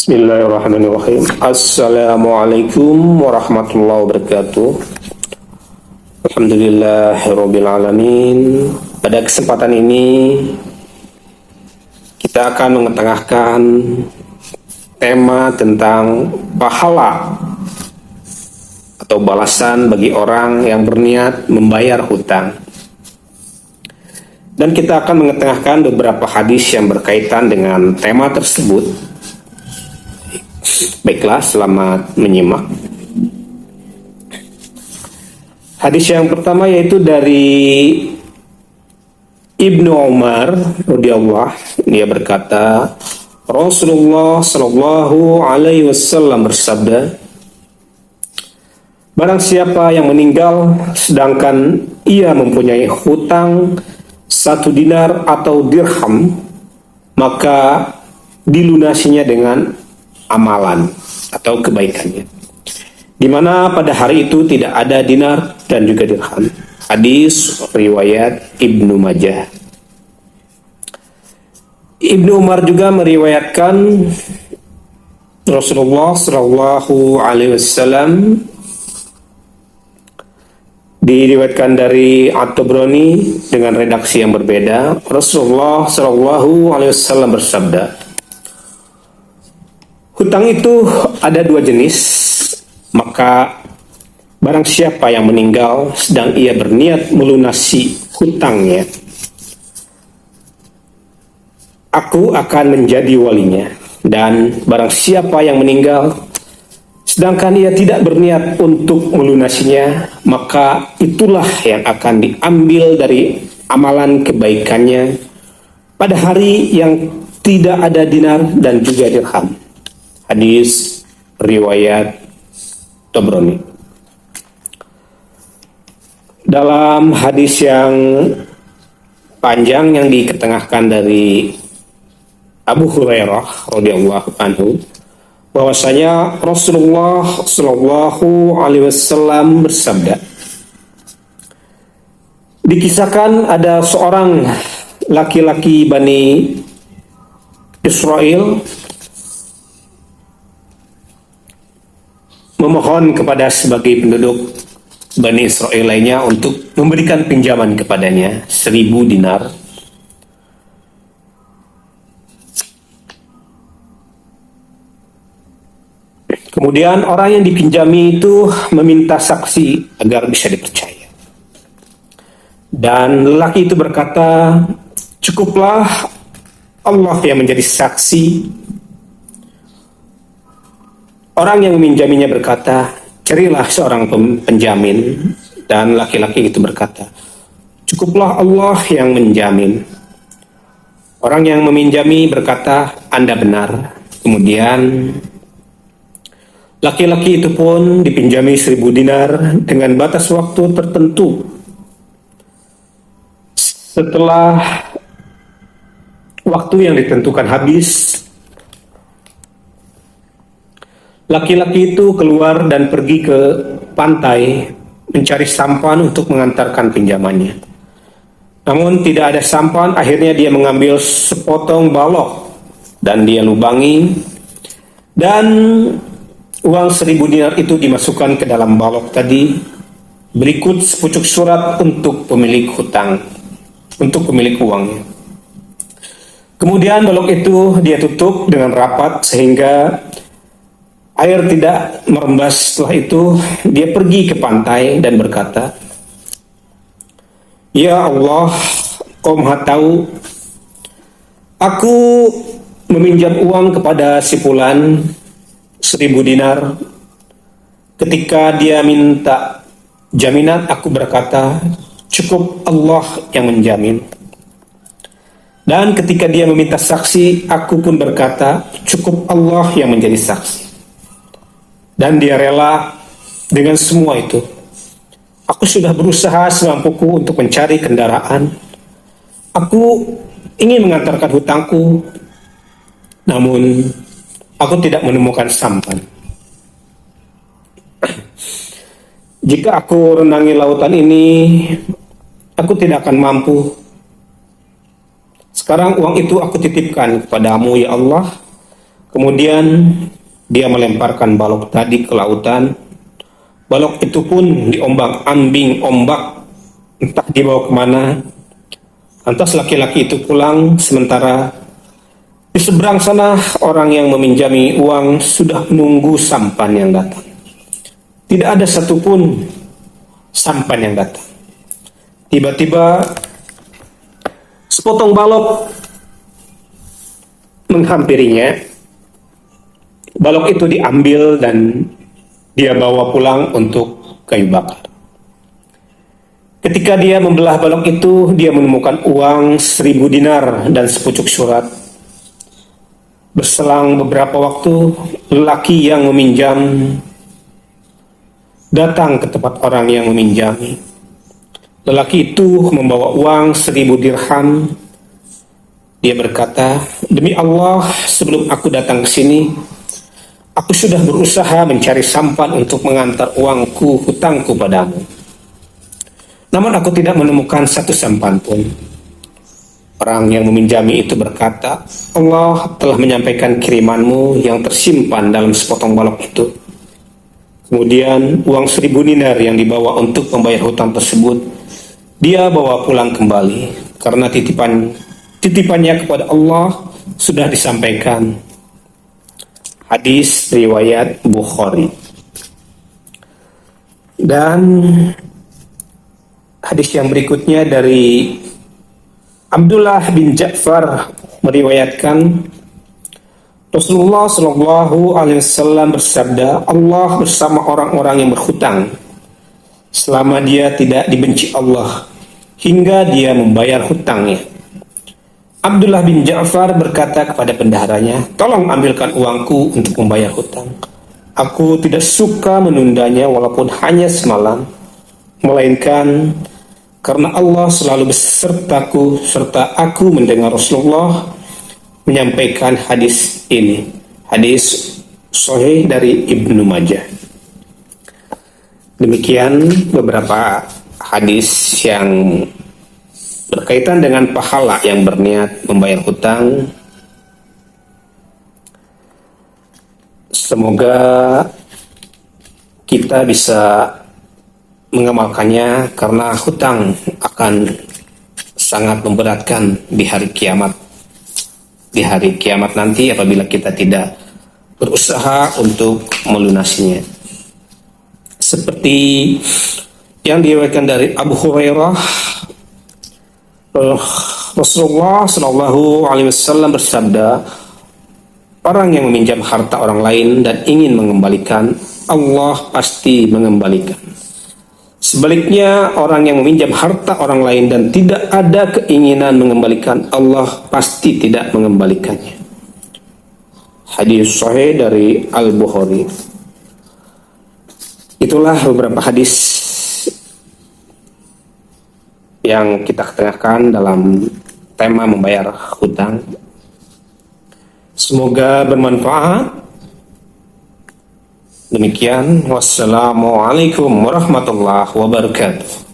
Bismillahirrahmanirrahim. Assalamualaikum warahmatullahi wabarakatuh. Alhamdulillahirabbil alamin. Pada kesempatan ini kita akan mengetengahkan tema tentang pahala atau balasan bagi orang yang berniat membayar hutang. Dan kita akan mengetengahkan beberapa hadis yang berkaitan dengan tema tersebut. Baiklah, selamat menyimak. Hadis yang pertama yaitu dari Ibnu Umar radhiyallahu, dia berkata, Rasulullah sallallahu alaihi wasallam bersabda, barang siapa yang meninggal sedangkan ia mempunyai hutang 1 dinar atau dirham, maka dilunasinya dengan amalan atau kebaikannya, di mana pada hari itu tidak ada dinar dan juga dirham. Hadis riwayat Ibnu Majah. Ibnu Umar juga meriwayatkan Rasulullah Shallallahu Alaihi Wasallam, diriwayatkan dari At-Tabrani dengan redaksi yang berbeda. Rasulullah Shallallahu Alaihi Wasallam bersabda, hutang itu ada 2 jenis, maka barang siapa yang meninggal sedang ia berniat melunasi hutangnya, aku akan menjadi walinya. Dan barang siapa yang meninggal sedangkan ia tidak berniat untuk melunasinya, maka itulah yang akan diambil dari amalan kebaikannya pada hari yang tidak ada dinar dan juga dirham. Hadis riwayat Tabrani. Dalam hadis yang panjang yang diketengahkan dari Abu Hurairah radhiyallahu anhu, bahwasanya Rasulullah sallallahu alaihi wasallam bersabda, dikisahkan ada seorang laki-laki Bani Israel memohon kepada sebagai penduduk Bani Israel lainnya untuk memberikan pinjaman kepadanya 1000 dinar. Kemudian orang yang dipinjami itu meminta saksi agar bisa dipercaya. Dan lelaki itu berkata, cukuplah Allah yang menjadi saksi. Orang yang meminjaminya berkata, carilah seorang penjamin. Dan laki-laki itu berkata, cukuplah Allah yang menjamin. Orang yang meminjami berkata, Anda benar. Kemudian laki-laki itu pun dipinjami 1000 dinar dengan batas waktu tertentu. Setelah waktu yang ditentukan habis, laki-laki itu keluar dan pergi ke pantai mencari sampan untuk mengantarkan pinjamannya. Namun tidak ada sampan, akhirnya dia mengambil sepotong balok dan dia lubangi, dan uang 1000 dinar itu dimasukkan ke dalam balok tadi. Berikut sepucuk surat untuk pemilik hutang, untuk pemilik uangnya. Kemudian balok itu dia tutup dengan rapat sehingga air tidak merembas. Setelah itu dia pergi ke pantai dan berkata, ya Allah, Kau Maha tahu, aku meminjam uang kepada si fulan 1000 dinar. Ketika dia minta jaminan, aku berkata, cukup Allah yang menjamin. Dan ketika dia meminta saksi, aku pun berkata, cukup Allah yang menjadi saksi. Dan dia rela dengan semua itu. Aku sudah berusaha semampuku untuk mencari kendaraan. Aku ingin mengantarkan hutangku, namun aku tidak menemukan sampan. Jika aku renangi lautan ini, aku tidak akan mampu. Sekarang uang itu aku titipkan kepadamu ya Allah. Kemudian dia melemparkan balok tadi ke lautan. Balok itu pun diombang-ambing ombak, entah dibawa kemana. Lantas laki-laki itu pulang, sementara di seberang sana orang yang meminjami uang sudah menunggu sampan yang datang. Tidak ada satupun sampan yang datang. Tiba-tiba sepotong balok menghampirinya. Balok itu diambil dan dia bawa pulang untuk kayu bakar. Ketika dia membelah balok itu, dia menemukan uang 1.000 dinar dan sepucuk surat. Berselang beberapa waktu, lelaki yang meminjam datang ke tempat orang yang meminjami. Lelaki itu membawa uang 1.000 dirham. Dia berkata, "Demi Allah, sebelum aku datang ke sini, aku sudah berusaha mencari sampan untuk mengantar uangku, hutangku padamu. Namun aku tidak menemukan satu sampan pun." Orang yang meminjami itu berkata, "Allah telah menyampaikan kirimanmu yang tersimpan dalam sepotong balok itu." Kemudian uang 1.000 dinar yang dibawa untuk membayar hutang tersebut, dia bawa pulang kembali, karena titipannya kepada Allah sudah disampaikan. Hadis riwayat Bukhari. Dan hadis yang berikutnya dari Abdullah bin Ja'far meriwayatkan, Rasulullah Shallallahu Alaihi Wasallam bersabda, "Allah bersama orang-orang yang berhutang selama dia tidak dibenci Allah hingga dia membayar hutangnya." Abdullah bin Ja'far berkata kepada bendaharanya, "Tolong ambilkan uangku untuk membayar hutang. Aku tidak suka menundanya walaupun hanya semalam, melainkan karena Allah selalu besertaku serta aku mendengar Rasulullah menyampaikan hadis ini." Hadis sahih dari Ibnu Majah. Demikian beberapa hadis yang berkaitan dengan pahala yang berniat membayar hutang. Semoga kita bisa mengamalkannya, karena hutang akan sangat memberatkan di hari kiamat. Di hari kiamat nanti apabila kita tidak berusaha untuk melunasinya. Seperti yang diriwayatkan dari Abu Hurairah, Rasulullah Shallallahu Alaihi Wasallam bersabda, "Orang yang meminjam harta orang lain dan ingin mengembalikan, Allah pasti mengembalikan. Sebaliknya, orang yang meminjam harta orang lain dan tidak ada keinginan mengembalikan, Allah pasti tidak mengembalikannya." Hadis sahih dari Al-Bukhari. Itulah beberapa hadis yang kita ketengahkan dalam tema membayar hutang. Semoga bermanfaat. Demikian, wassalamualaikum warahmatullahi wabarakatuh.